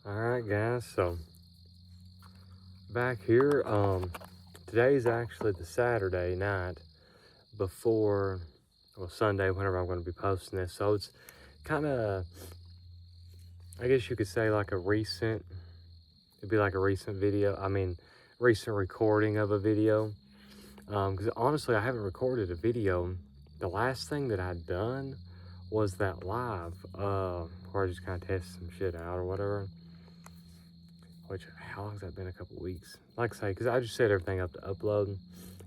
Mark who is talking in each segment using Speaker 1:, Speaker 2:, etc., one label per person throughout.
Speaker 1: Alright guys, so back here, today's actually the Saturday night before, well, Sunday, whenever I'm going to be posting this. So it's kind of, I guess you could say like it'd be like a recent video. I mean, recent recording of a video. Because honestly, I haven't recorded a video. The last thing that I'd done was that live, where I just kind of tested some shit out or whatever. Which, how long's that been? A couple weeks. Like I say, because I just set everything up to upload.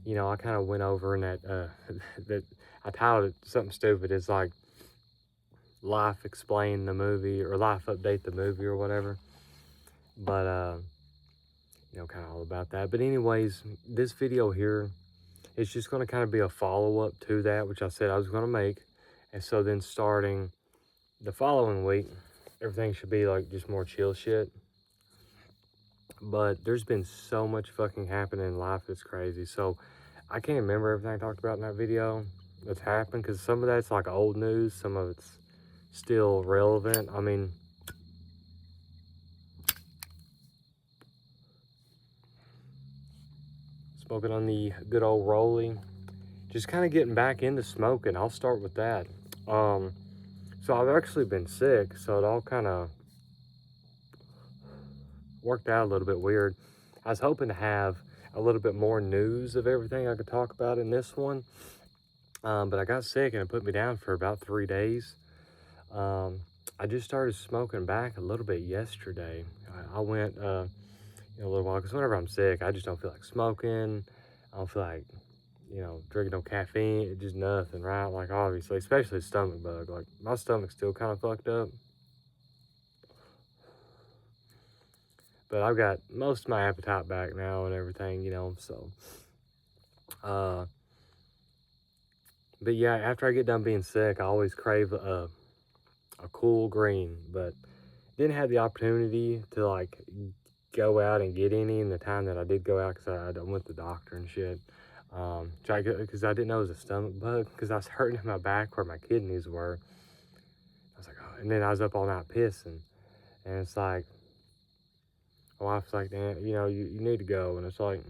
Speaker 1: You know, I kind of went over in that, that I titled it something stupid. It's like life explain the movie or life update the movie or whatever. But, you know, kind of all about that. But anyways, this video here, it's just going to kind of be a follow-up to that, which I said I was going to make. And so then starting the following week, everything should be like just more chill shit. But there's been so much fucking happening in life, it's crazy. So I can't remember everything I talked about in that video that's happened, because some of that's like old news, some of it's still relevant. I mean, smoking on the good old rolling, just kind of getting back into smoking. I'll start with that. So I've actually been sick, so it all kind of worked out a little bit weird. I was hoping to have a little bit more news of everything I could talk about in this one, but I got sick and it put me down for about 3 days. I just started smoking back a little bit yesterday. I went a little while, because whenever I'm sick, I just don't feel like smoking. I don't feel like, drinking no caffeine. It's just nothing, right? Like, obviously, especially stomach bug. Like, my stomach's still kind of fucked up. But I've got most of my appetite back now and everything, so. But yeah, after I get done being sick, I always crave a cool green. But didn't have the opportunity to, like, go out and get any in the time that I did go out, because I went to the doctor and shit. Because I didn't know it was a stomach bug, because I was hurting in my back where my kidneys were. I was like, oh, and then I was up all night pissing. And it's like, my wife's like, "Dan, you need to go." And it's like,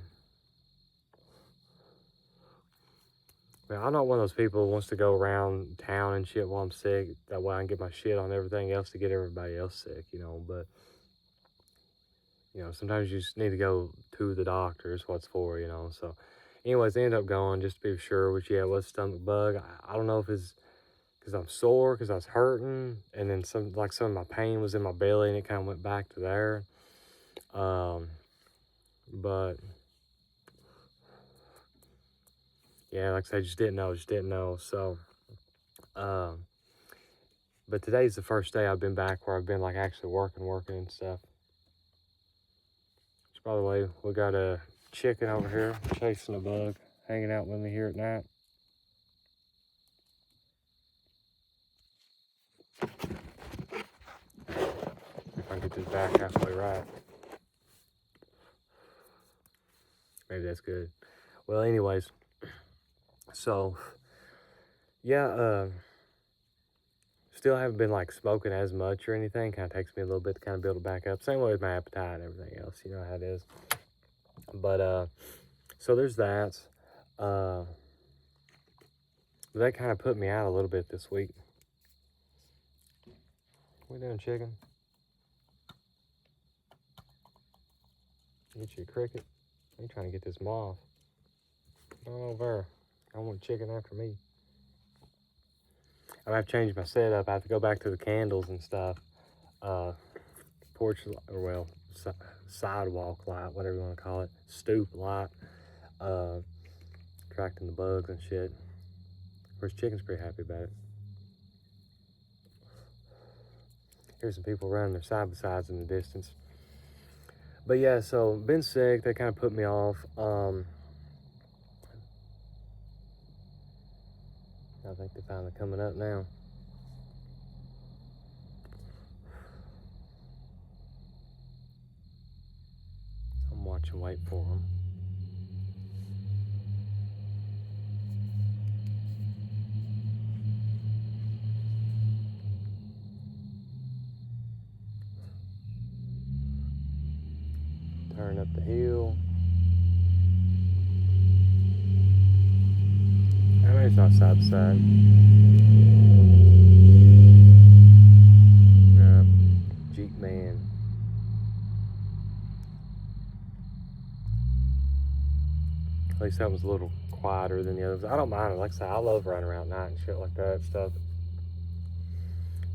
Speaker 1: man, I'm not one of those people who wants to go around town and shit while I'm sick. That way I can get my shit on everything else to get everybody else sick, But, sometimes you just need to go to the doctor is what's for, So, anyways, I ended up going just to be sure, which, yeah, it was stomach bug. I don't know if it's because I'm sore, because I was hurting, and then some of my pain was in my belly, and it kind of went back to there. But yeah, like I said, just didn't know. So, but today's the first day I've been back where I've been like actually working and stuff. Which, by the way, we got a chicken over here chasing a bug, hanging out with me here at night. If I can get this back halfway right. Maybe that's good. Well, anyways, so yeah, still haven't been like smoking as much or anything. Kind of takes me a little bit to kind of build it back up. Same way with my appetite and everything else. You know how it is. But so there's that. That kind of put me out a little bit this week. What we doing, chicken? Get you a cricket. I'm trying to get this moth. Go over. I want chicken after me. I have to change my setup. I have to go back to the candles and stuff. Porch, or well, sidewalk light, whatever you want to call it. Stoop light. Attracting the bugs and shit. Of course, chicken's pretty happy about it. Here's some people running their side by sides in the distance. But yeah, so been sick. That kind of put me off. I think they're finally coming up now. I'm watching, wait for them. Turn up the hill. I mean, it's not side to side. Jeep man. At least that was a little quieter than the others. I don't mind it. Like I said, I love running around at night and shit like that stuff.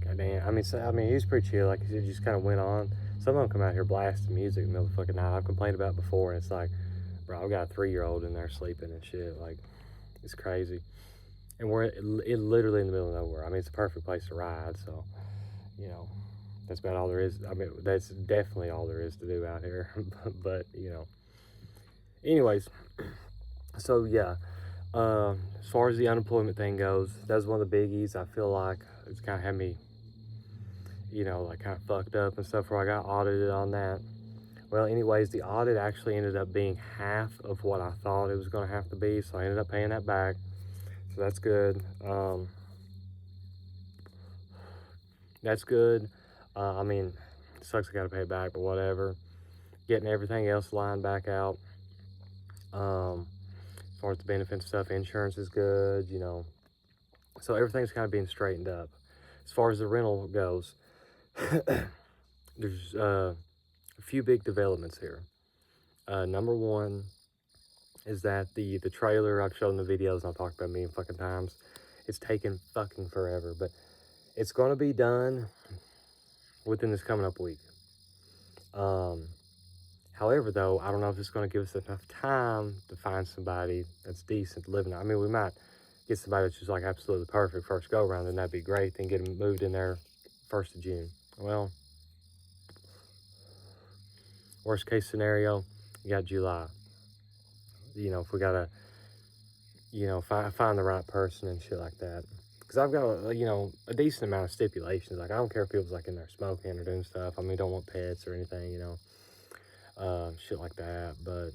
Speaker 1: Goddamn. I mean, he's pretty chill. Like he just kind of went on. Some of them come out here blasting music in the middle of the fucking night. I've complained about it before, and it's like, bro, I've got a 3-year-old in there sleeping and shit. Like, it's crazy. And we're literally in the middle of nowhere. I mean, it's a perfect place to ride. So, you know, that's about all there is. I mean, that's definitely all there is to do out here. But you know, anyways. So yeah, as far as the unemployment thing goes, that's one of the biggies. I feel like it's kind of had me, you know, like kind of fucked up and stuff where I got audited on that. Well, anyways, the audit actually ended up being half of what I thought it was going to have to be, so I ended up paying that back. So that's good. That's good. I mean, it sucks I got to pay it back, but whatever. Getting everything else lined back out. As far as the benefit stuff, insurance is good, you know. So everything's kind of being straightened up. As far as the rental goes, there's a few big developments here. Number one is that the trailer, I've shown the videos and I've talked about a million fucking times. It's taken fucking forever, but it's going to be done within this coming up week. However, though, I don't know if it's going to give us enough time to find somebody that's decent living. I mean, we might get somebody that's just like absolutely perfect first go around, then that'd be great. Then get them moved in there 1st of June. Well, worst case scenario, you got July. You know, if we gotta, you know, find the right person and shit like that. Because I've got a decent amount of stipulations. Like I don't care if people's like in there smoking or doing stuff. I mean, don't want pets or anything, you know, shit like that. But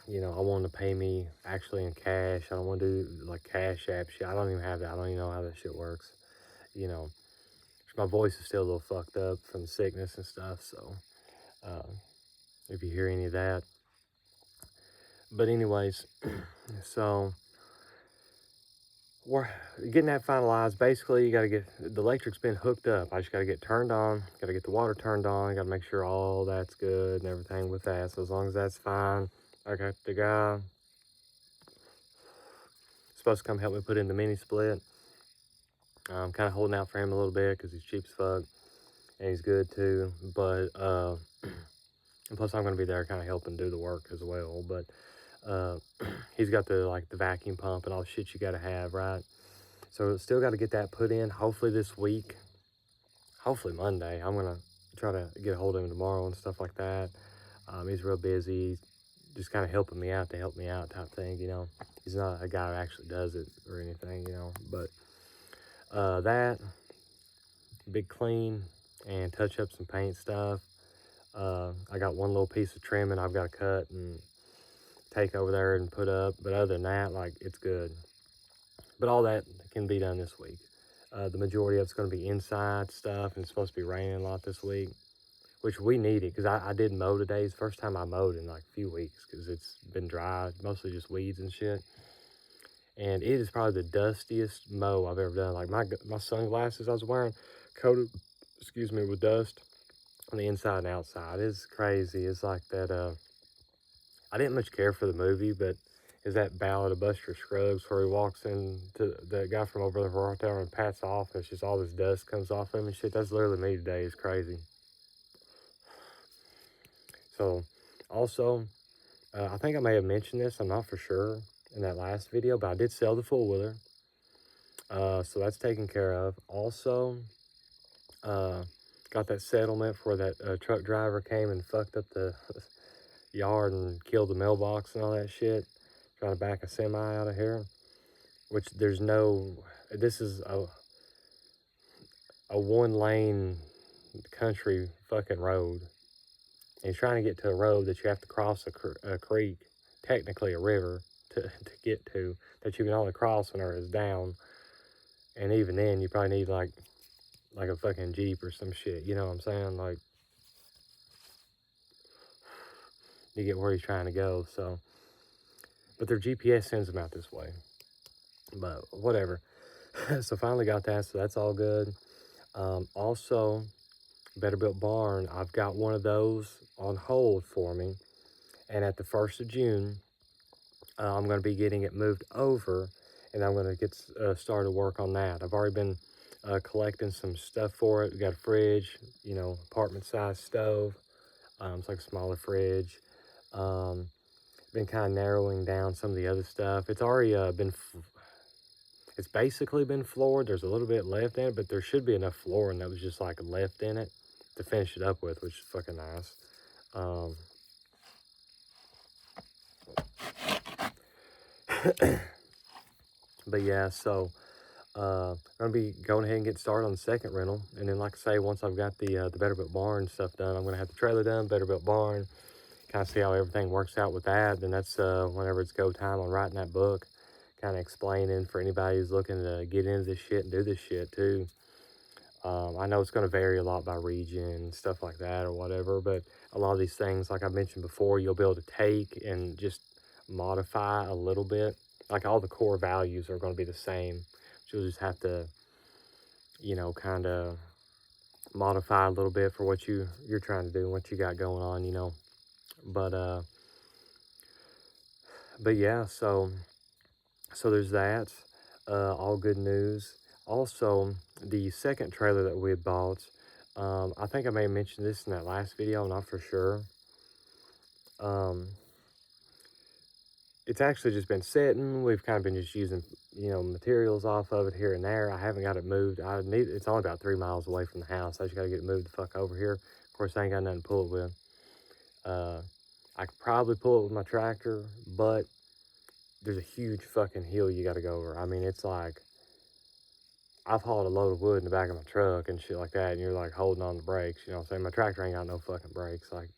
Speaker 1: you know, I want them to pay me actually in cash. I don't want to do like Cash App shit. I don't even have that. I don't even know how that shit works. You know, my voice is still a little fucked up from the sickness and stuff. So, if you hear any of that. But anyways, so we're getting that finalized. Basically, you got to get the electric's been hooked up. I just got to get turned on. Got to get the water turned on. Got to make sure all that's good and everything with that. So as long as that's fine, I got the guy supposed to come help me put in the mini split. I'm kind of holding out for him a little bit because he's cheap as fuck and he's good too. But and plus I'm going to be there kind of helping do the work as well. But he's got the vacuum pump and all the shit you got to have, right? So still got to get that put in. Hopefully this week, hopefully Monday. I'm going to try to get a hold of him tomorrow and stuff like that. He's real busy, just kind of helping me out to help me out type thing, you know. He's not a guy who actually does it or anything, you know. But that, big clean, and touch up some paint stuff. I got one little piece of trimming I've got to cut and take over there and put up. But other than that, like, it's good. But all that can be done this week. The majority of it's going to be inside stuff, and it's supposed to be raining a lot this week, which we needed because I did mow today. It's the first time I mowed in like a few weeks because it's been dry, mostly just weeds and shit. And it is probably the dustiest mow I've ever done. Like my sunglasses I was wearing coated, with dust on the inside and outside. It's crazy. It's like that. I didn't much care for the movie, but is that Ballad of Buster Scruggs where he walks in to the guy from over the hotel and pats off, and it's just all this dust comes off him and shit. That's literally me today. It's crazy. So, also, I think I may have mentioned this. I'm not for sure in that last video, but I did sell the four-wheeler. So that's taken care of. Also, got that settlement for that truck driver came and fucked up the yard and killed the mailbox and all that shit. Trying to back a semi out of here. Which there's no, this is a one-lane country fucking road. And he's trying to get to a road that you have to cross a creek, technically a river, to get to, that you can only cross when it's down. And even then, you probably need like a fucking Jeep or some shit, you know what I'm saying? Like, to get where he's trying to go. So, but their GPS sends them out this way. But whatever. So finally got that. So that's all good. Also, Better Built Barn. I've got one of those on hold for me, and at the 1st of June, I'm going to be getting it moved over, and I'm going to get started work on that. I've already been collecting some stuff for it. We got a fridge, apartment-sized stove. It's like a smaller fridge. Been kind of narrowing down some of the other stuff. It's already it's basically been floored. There's a little bit left in it, but there should be enough flooring that was just like left in it to finish it up with, which is fucking nice. But yeah, so I'm gonna be going ahead and get started on the second rental, and then like I say, once I've got the Better Built Barn stuff done, I'm gonna have the trailer done, Better Built Barn, kind of see how everything works out with that. Then that's whenever it's go time on writing that book, kind of explaining for anybody who's looking to get into this shit and do this shit too. I know it's going to vary a lot by region and stuff like that or whatever, but a lot of these things, like I mentioned before, you'll be able to take and just modify a little bit. Like all the core values are going to be the same. You'll just have to, kind of modify a little bit for what you're trying to do and what you got going on. But yeah, so there's that. All good news. Also, the second trailer that we had bought, I think I may have mentioned this in that last video, not for sure. It's actually just been sitting. We've kind of been just using, materials off of it here and there. I haven't got it moved. It's only about 3 miles away from the house. I just got to get it moved the fuck over here. Of course, I ain't got nothing to pull it with. I could probably pull it with my tractor, but there's a huge fucking hill you got to go over. I mean, it's like, I've hauled a load of wood in the back of my truck and shit like that, and you're like holding on the brakes, you know what I'm saying? My tractor ain't got no fucking brakes. Like,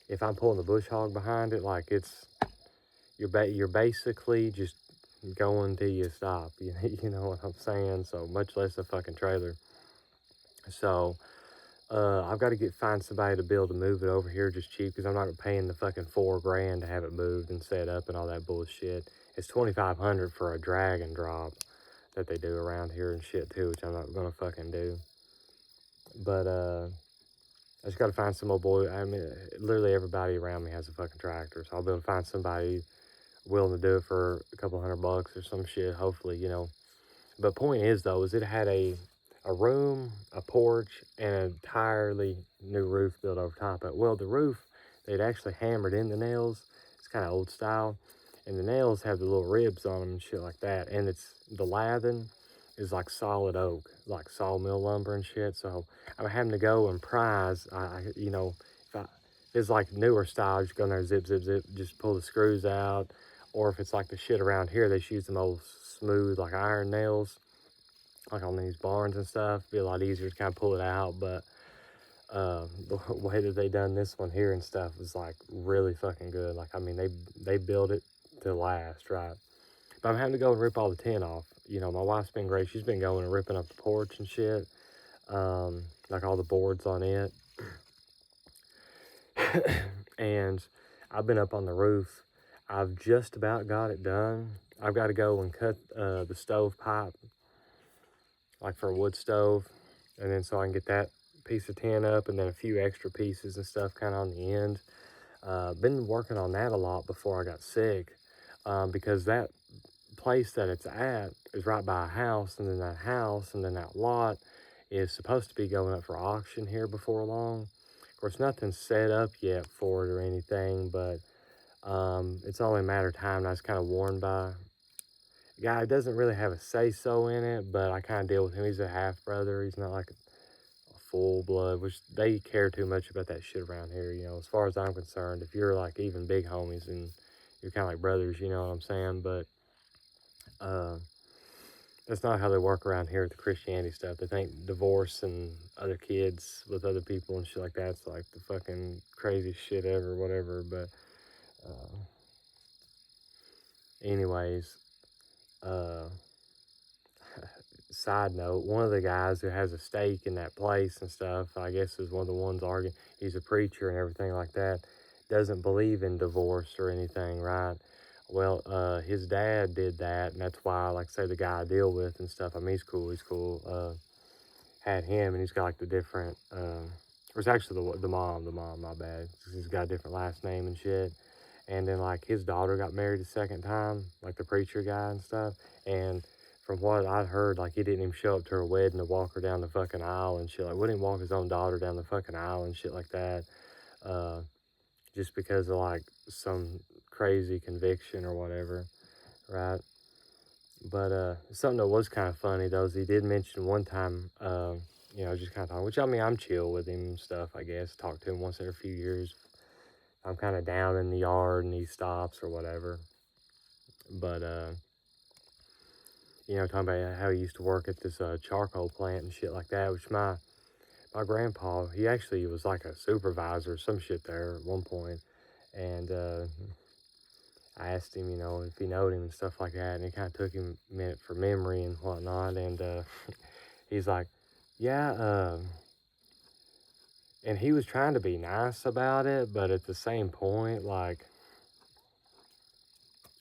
Speaker 1: if I'm pulling the bush hog behind it, like you're basically just going till you stop, you know what I'm saying? So much less a fucking trailer. So I've got to find somebody to be able to move it over here just cheap, because I'm not paying the fucking $4,000 to have it moved and set up and all that bullshit. It's $2,500 for a drag and drop that they do around here and shit too, which I'm not gonna fucking do. But I just gotta find some old boy. I mean, literally everybody around me has a fucking tractor, so I'll be able to find somebody willing to do it for a couple $100 or some shit, hopefully, But point is though, is it had a room, a porch, and an entirely new roof built over top of it. Well, the roof, they'd actually hammered in the nails. It's kind of old style, and the nails have the little ribs on them and shit like that. And the lathing is like solid oak, like sawmill lumber and shit. So I'm having to go and prise. If it's like newer style, just go in there, zip, zip, zip, just pull the screws out. Or if it's like the shit around here, they just use them old smooth, like iron nails, like on these barns and stuff. It'd be a lot easier to kind of pull it out. But the way that they done this one here and stuff is like really fucking good. Like, I mean, they build it to last, right? But I'm having to go and rip all the tin off. My wife's been great. She's been going and ripping up the porch and shit, like all the boards on it. And I've been up on the roof. I've just about got it done. I've got to go and cut the stove pipe, like for a wood stove, and then so I can get that piece of tin up, and then a few extra pieces and stuff kind of on the end. Been working on that a lot before I got sick, because that place that it's at is right by a house, and then that house and then that lot is supposed to be going up for auction here before long. Of course, nothing's set up yet for it or anything, but it's only a matter of time. And I was kind of warned by a guy who doesn't really have a say-so in it, but I kind of deal with him. He's a half-brother. He's not like a full blood, which they care too much about that shit around here, as far as I'm concerned. If you're like even big homies and you're kind of like brothers, you know what I'm saying? But that's not how they work around here with the Christianity stuff. They think divorce and other kids with other people and shit like that's like the fucking craziest shit ever, whatever. But anyways, side note, one of the guys who has a stake in that place and stuff, I guess is one of the ones arguing, he's a preacher and everything like that. doesn't believe in divorce or anything, right? Well, his dad did that, and that's why, like, say, the guy I deal with and stuff, I mean, he's cool, had him, and he's got, like, the different, or it's actually the mom, my bad, 'cause he's got a different last name and shit, and then, like, his daughter got married a second time, like, the preacher guy and stuff, and from what I'd heard, like, he didn't even show up to her wedding to walk her down the fucking aisle and shit, like, wouldn't even walk his own daughter down the fucking aisle and shit like that, uh, just because of, like, some crazy conviction or whatever, right? But something that was kind of funny though is he did mention one time, you know, just kind of talking, which I mean, I'm chill with him and stuff, I guess. Talk to him once every few years. I'm kind of down in the yard and he stops or whatever. But, you know, talking about how he used to work at this charcoal plant and shit like that, which my grandpa, he actually was like a supervisor or some shit there at one point. And I asked him, you know, if he knowed him and stuff like that, and it kind of took him a minute for memory and whatnot, and he's like, yeah, and he was trying to be nice about it, but at the same point, like,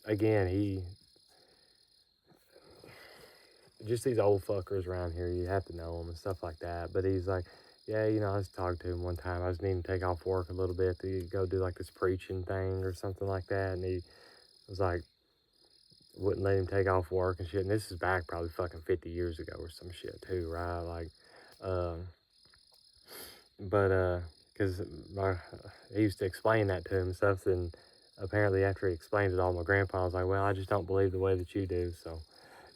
Speaker 1: again, just these old fuckers around here, you have to know them and stuff like that, but he's like, yeah, you know, I was talking to him one time, I was needing to take off work a little bit to go do, like, this preaching thing or something like that, and he was like, wouldn't let him take off work and shit. And this is back probably fucking 50 years ago or some shit too, right? Like, um, cause he used to explain that to him and stuff. And apparently after he explained it all, my grandpa was like, well, I just don't believe the way that you do. So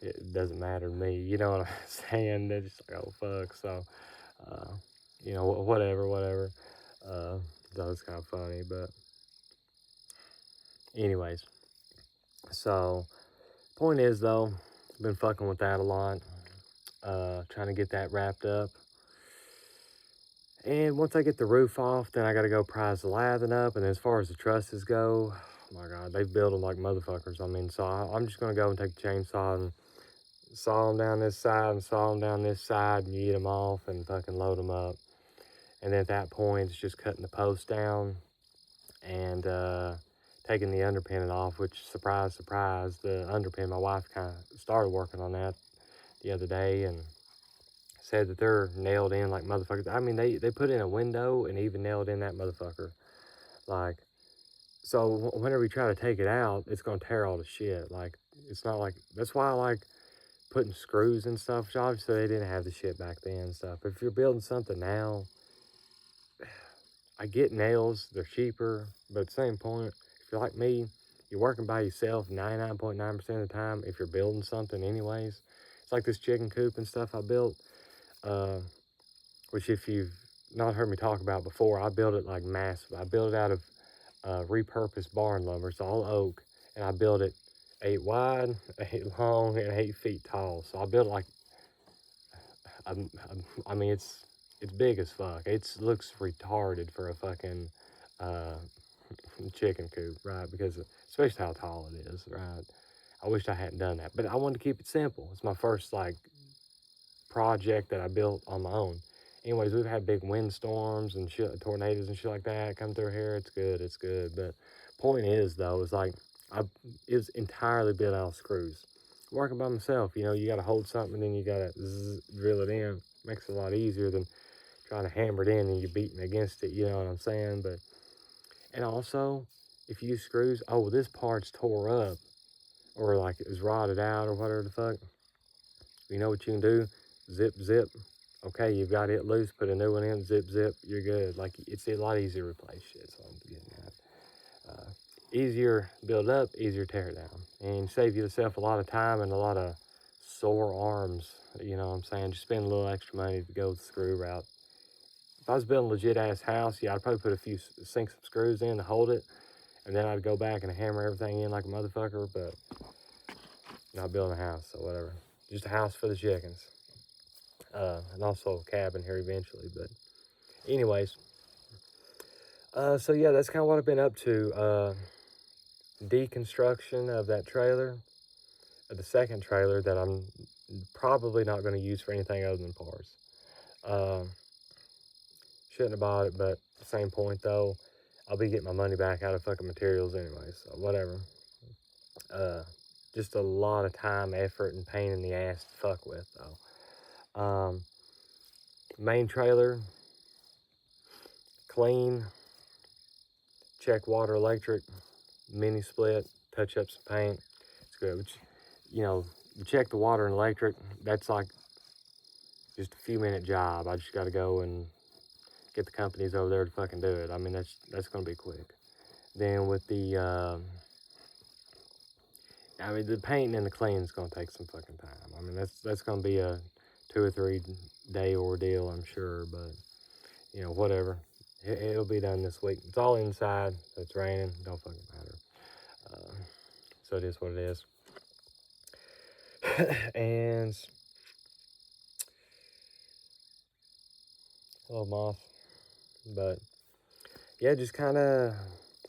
Speaker 1: it doesn't matter to me. You know what I'm saying? They're just like, oh, fuck. So, uh, you know, whatever. That was kind of funny, but anyways, so point is though, been fucking with that a lot, trying to get that wrapped up. And once I get the roof off, then I got to go prise the lathing up. And as far as the trusses go, oh my God, they build them like motherfuckers. I mean, so I'm just going to go and take the chainsaw and saw them down this side and saw them down this side and yeet them off and fucking load them up. And then at that point, it's just cutting the post down and taking the underpinning off, which, surprise, surprise, the underpin, my wife kind of started working on that the other day and said that they're nailed in like motherfuckers. I mean, they put in a window and even nailed in that motherfucker. Like, so whenever you try to take it out, it's going to tear all the shit. Like, it's not like, that's why I like putting screws and stuff, which obviously they didn't have the shit back then and stuff. But if you're building something now, I get nails, they're cheaper, but at the same point, if you're like me, you're working by yourself 99.9% of the time if you're building something anyways. It's like this chicken coop and stuff I built. Which if you've not heard me talk about before, I built it like massive. I built it out of repurposed barn lumber. It's all oak, and I built it 8 wide, 8 long, and 8 feet tall. So I built it like, I mean, it's big as fuck. It looks retarded for a fucking chicken coop, right? Because especially how tall it is, right? I wish I hadn't done that, but I wanted to keep it simple. It's my first like project that I built on my own. Anyways, we've had big windstorms and shit, tornadoes and shit like that come through here. It's good. But point is though, is like it was entirely built out of screws. Working by myself, you know, you got to hold something and then you got to drill it in. Makes it a lot easier than trying to hammer it in and you're beating against it. You know what I'm saying? But and also, if you use screws, oh, well, this part's tore up or like it was rotted out or whatever the fuck. You know what you can do? Zip. Okay, you've got it loose, put a new one in, zip, you're good. Like, it's a lot easier to replace shit, so I'm getting that. Easier build up, easier tear down. And save yourself a lot of time and a lot of sore arms, you know what I'm saying? Just spend a little extra money to go the screw route. If I was building a legit ass house, yeah, I'd probably put sink some screws in to hold it, and then I'd go back and hammer everything in like a motherfucker, but not building a house, so whatever. Just a house for the chickens. And also a cabin here eventually, but anyways, so yeah, that's kind of what I've been up to. Deconstruction of that trailer, the second trailer that I'm probably not going to use for anything other than parts. Shouldn't have bought it, but at the same point though, I'll be getting my money back out of fucking materials anyway, so whatever. Just a lot of time, effort, and pain in the ass to fuck with, though. Main trailer, clean, check water, electric, mini split, touch up some paint. It's good. Which, you know, you check the water and electric, that's like just a few minute job. I just got to go and get the companies over there to fucking do it. I mean, that's going to be quick. Then with the, the painting and the cleaning is going to take some fucking time. I mean, that's going to be a 2 or 3 day ordeal, I'm sure, but, you know, whatever. It'll be done this week. It's all inside. So it's raining. Don't fucking matter. So it is what it is. And a little moth, but yeah, just kind of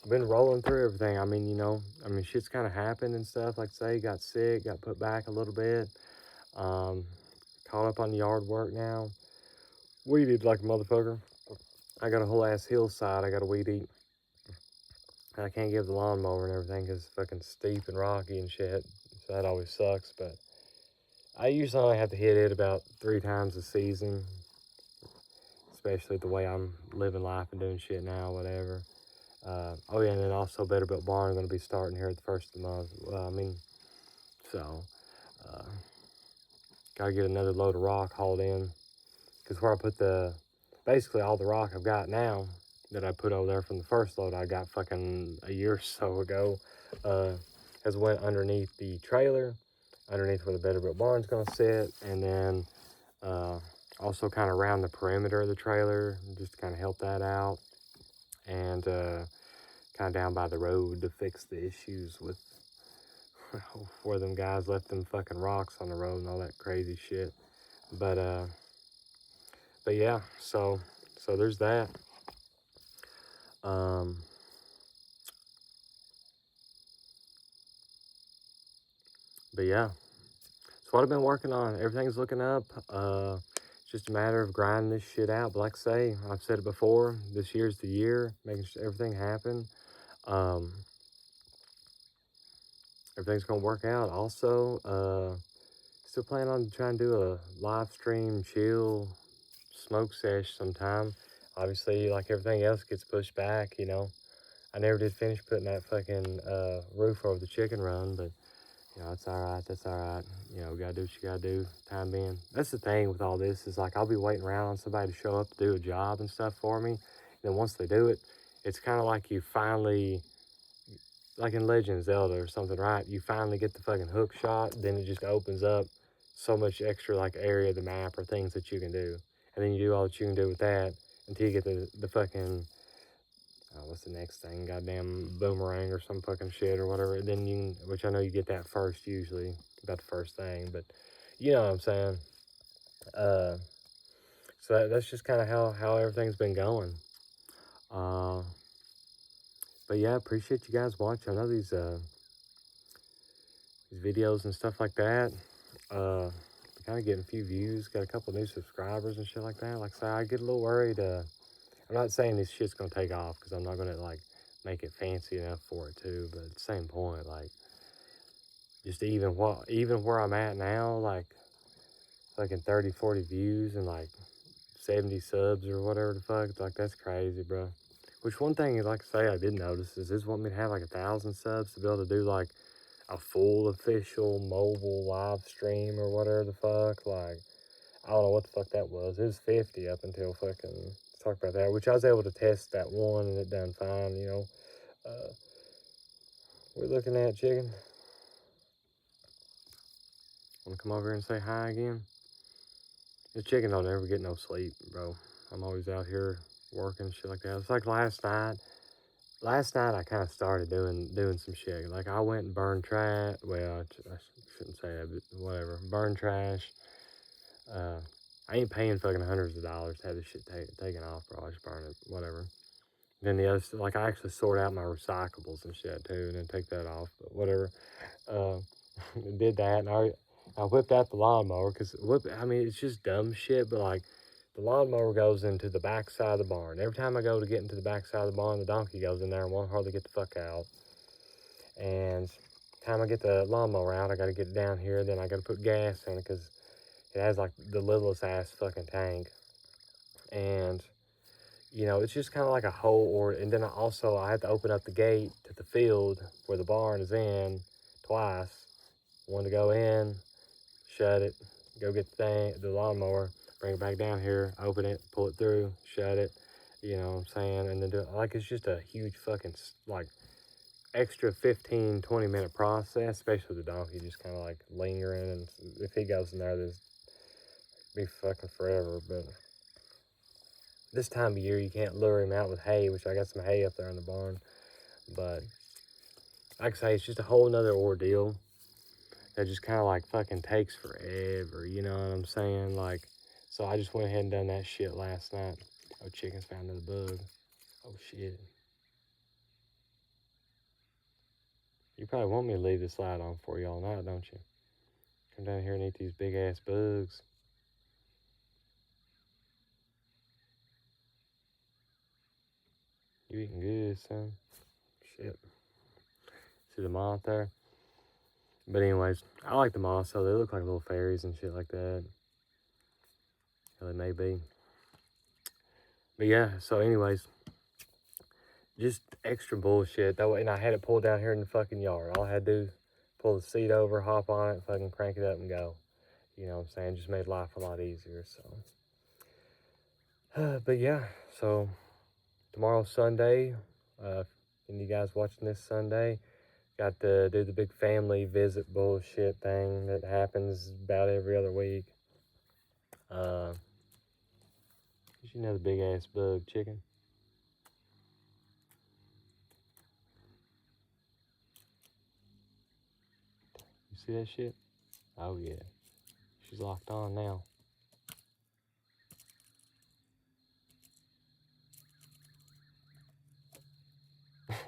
Speaker 1: been rolling through everything. I mean, you know, shit's kind of happened and stuff. Like say, got sick, got put back a little bit. Caught up on the yard work now. Weeded like a motherfucker. I got a whole ass hillside I got to weed eat. I can't give the lawnmower and everything because it's fucking steep and rocky and shit. So that always sucks. But I usually only have to hit it about 3 times a season. Especially the way I'm living life and doing shit now, whatever. Oh yeah, and then also Better Built Barn going to be starting here at the first of the month. So, got to get another load of rock hauled in. Because where I put basically all the rock I've got now that I put over there from the first load I got fucking a year or so ago, has went underneath the trailer, underneath where the Better Built Barn's going to sit, and then also kind of around the perimeter of the trailer, just to kind of help that out. And kind of down by the road to fix the issues with where them guys left them fucking rocks on the road and all that crazy shit. But yeah, so there's that. But yeah, that's what I've been working on. Everything's looking up. It's just a matter of grinding this shit out. But like I say, I've said it before, this year's the year, making sure everything happen. Everything's gonna work out. Also, still planning on trying to do a live stream chill smoke sesh sometime. Obviously, like everything else gets pushed back, you know. I never did finish putting that fucking roof over the chicken run, but you know, it's alright, that's alright. You know, gotta do what you gotta do, time being. That's the thing with all this, is like I'll be waiting around on somebody to show up to do a job and stuff for me. And then once they do it, it's kind of like you finally, like in Legend of Zelda or something, right? You finally get the fucking hook shot, then it just opens up so much extra like area of the map or things that you can do. And then you do all that you can do with that until you get the fucking, what's the next thing? Goddamn boomerang or some fucking shit or whatever. Then which I know you get that first usually, about the first thing, but you know what I'm saying. So that's just kind of how everything's been going. But yeah, appreciate you guys watching. I know these videos and stuff like that. Kind of getting a few views, got a couple new subscribers and shit like that. Like I say, I get a little worried. I'm not saying this shit's gonna take off because I'm not gonna like make it fancy enough for it too. But at the same point, like just even where I'm at now, like fucking 30, 40 views and like 70 subs or whatever the fuck. Like that's crazy, bro. Which one thing, like I say, I did notice is this want me to have like 1,000 subs to be able to do like a full official mobile live stream or whatever the fuck. Like, I don't know what the fuck that was. It was 50 up until fucking, let's talk about that, which I was able to test that one and it done fine, you know. We're looking at chicken. Want to come over here and say hi again? The chicken don't ever get no sleep, bro. I'm always out here working, shit like that. It's like last night. Last night I kind of started doing some shit. Like I went and burned trash. Well, I shouldn't say that, but whatever. Burned trash. I ain't paying fucking hundreds of dollars to have this shit taken off, bro. I just burn it, whatever. Then the other, like I actually sort out my recyclables and shit too, and then take that off. But whatever. Did that, and I whipped out the lawnmower because I mean it's just dumb shit, but like the lawnmower goes into the back side of the barn. Every time I go to get into the back side of the barn, the donkey goes in there and won't hardly get the fuck out. And time I get the lawnmower out, I gotta get it down here, then I gotta put gas in it because it has like the littlest ass fucking tank. And you know, it's just kind of like a whole and then I have to open up the gate to the field where the barn is in twice. One to go in, shut it, go get the lawnmower, bring it back down here, open it, pull it through, shut it, you know what I'm saying? And then do it. Like, it's just a huge fucking, like, extra 15-20 minute process, especially with the donkey just kind of like lingering. And if he goes in there, there's be fucking forever. But this time of year, you can't lure him out with hay, which I got some hay up there in the barn. But like I say, it's just a whole nother ordeal that just kind of like fucking takes forever, you know what I'm saying? Like, so I just went ahead and done that shit last night. Oh, chickens found another bug. Oh shit. You probably want me to leave this light on for you all night, don't you? Come down here and eat these big ass bugs. You eating good, son? Shit. See the moth there? But anyways, I like the moths, so they look like little fairies and shit like that. Hell, they may be. But yeah, so anyways, just extra bullshit. That way, and I had it pulled down here in the fucking yard. All I had to do, pull the seat over, hop on it, fucking crank it up and go. You know what I'm saying? Just made life a lot easier, so. But yeah, so tomorrow's Sunday. And you guys watching this Sunday, got to do the big family visit bullshit thing that happens about every other week. You know the big ass bug chicken. You see that shit? Oh yeah. She's locked on now.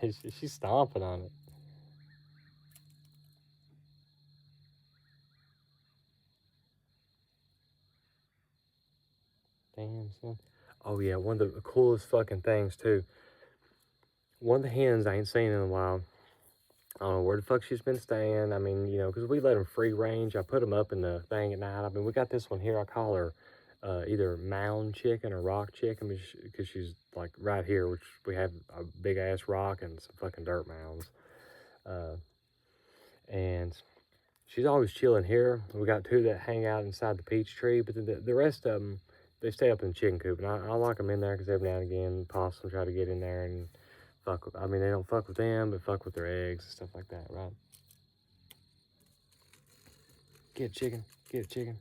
Speaker 1: She's stomping on it. Damn, son. Oh yeah, one of the coolest fucking things too. One of the hens I ain't seen in a while. I don't know where the fuck she's been staying. I mean, you know, because we let them free range. I put them up in the thing at night. I mean, we got this one here. I call her either mound chicken or rock chicken because she's like right here, which we have a big ass rock and some fucking dirt mounds. And she's always chilling here. We got two that hang out inside the peach tree, but the rest of them, they stay up in the chicken coop. And I lock them in there because every now and again, possums try to get in there and fuck with, I mean, they don't fuck with them, but fuck with their eggs and stuff like that, right? Get it, chicken. Get it, chicken.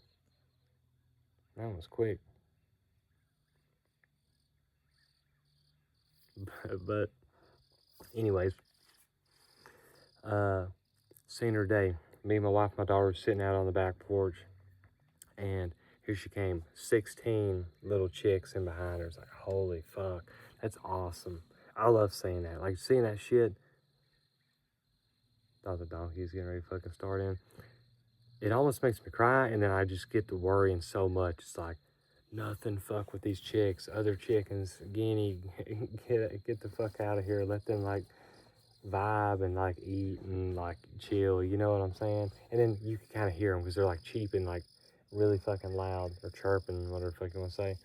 Speaker 1: That one was quick. But anyways, seen her day. Me, my wife, my daughter were sitting out on the back porch, and here she came. 16 little chicks in behind her. It's like, holy fuck, that's awesome. I love seeing that. Like, seeing that shit. Thought the donkey's getting ready to fucking start in. It almost makes me cry, and then I just get to worrying so much. It's like, nothing fuck with these chicks. Other chickens, guinea, get the fuck out of here. Let them, like, vibe and, like, eat and, like, chill. You know what I'm saying? And then you can kind of hear them because they're, like, cheeping, like, really fucking loud or chirping, whatever the fuck you want to say.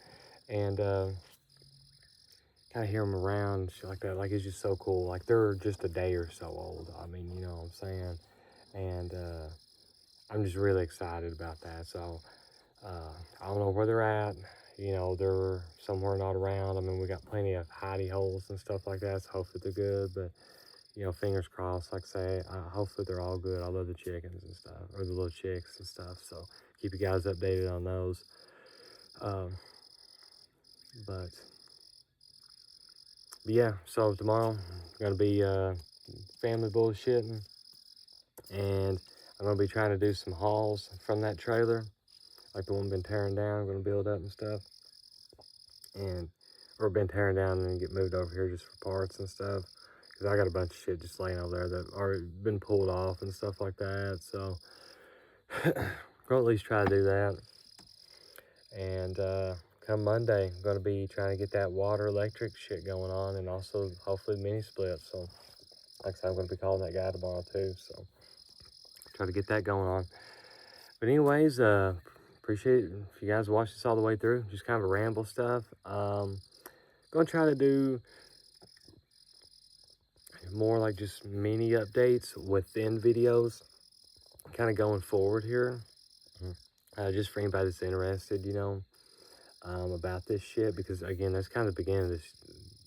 Speaker 1: And kind of hear them around, shit like that. Like, it's just so cool. Like, they're just a day or so old. I mean, you know what I'm saying? And I'm just really excited about that. So I don't know where they're at. You know, they're somewhere not around. I mean, we got plenty of hidey holes and stuff like that, so hopefully they're good. But, you know, fingers crossed, like I say, hopefully they're all good. I love the chickens and stuff, or the little chicks and stuff. So keep you guys updated on those. But yeah, so tomorrow going to be family bullshitting, and I'm going to be trying to do some hauls from that trailer, like the one been tearing down, going to build up and stuff, and or been tearing down and get moved over here just for parts and stuff, because I got a bunch of shit just laying over there that already been pulled off and stuff like that. So we'll at least try to do that, and come Monday, I'm gonna be trying to get that water electric shit going on, and also hopefully mini split. So like I said, I'm gonna be calling that guy tomorrow too. So try to get that going on. But anyways, appreciate it if you guys watch this all the way through. Just kind of a ramble stuff. Gonna try to do more like just mini updates within videos, kind of going forward here. Just for anybody that's interested, you know, about this shit, because again, that's kind of the beginning of this,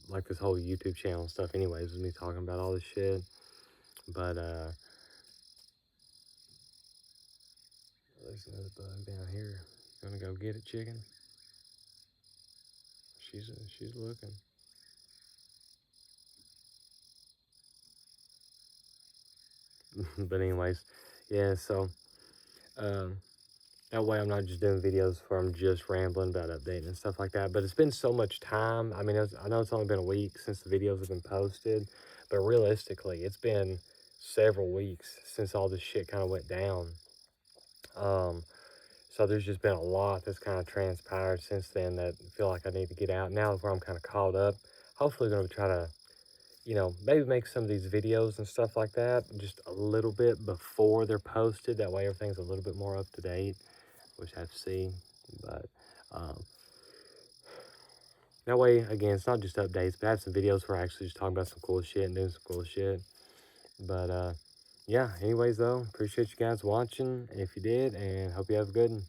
Speaker 1: like this whole YouTube channel and stuff. Anyways, with me talking about all this shit, but there's another bug down here. Gonna go get it, chicken. She's looking. But anyways, yeah. So that way I'm not just doing videos where I'm just rambling about updating and stuff like that. But it's been so much time. I mean, I know it's only been a week since the videos have been posted, but realistically, it's been several weeks since all this shit kind of went down. So there's just been a lot that's kind of transpired since then that I feel like I need to get out. Now where I'm kind of caught up, hopefully going to try to, you know, maybe make some of these videos and stuff like that just a little bit before they're posted. That way everything's a little bit more up to date, which I have to see. But that way, again, it's not just updates, but I have some videos where I actually just talk about some cool shit and doing some cool shit. But yeah, anyways though, appreciate you guys watching if you did, and hope you have a good one.